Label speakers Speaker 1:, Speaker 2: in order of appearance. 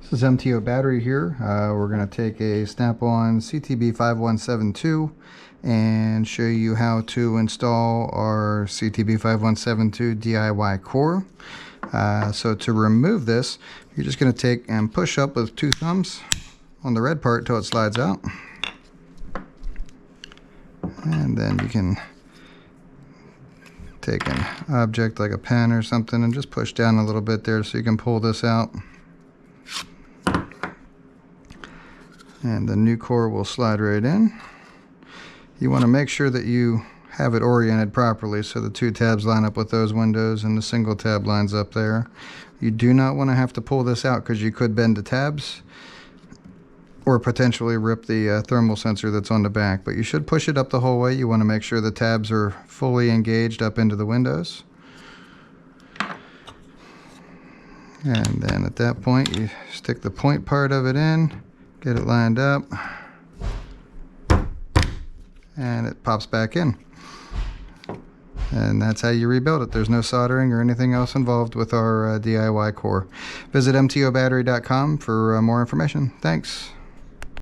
Speaker 1: This is MTO battery here. We're going to take a snap-on CTB5172 and show you how to install our CTB5172 DIY core. So to remove this, you're just going to take and push up with two thumbs on the red part till it slides out. And then you can take an object like a pen or something and just push down a little bit there so you can pull this out. And the new core will slide right in. You want to make sure that you have it oriented properly so the two tabs line up with those windows and the single tab lines up there. You do not want to have to pull this out because you could bend the tabs or potentially rip the thermal sensor that's on the back, but you should push it up the whole way. You want to make sure the tabs are fully engaged up into the windows. And then at that point you stick the point part of it in, get it lined up, and it pops back in. And that's how you rebuild it. There's no soldering or anything else involved with our DIY core. Visit mtobattery.com for more information. Thanks.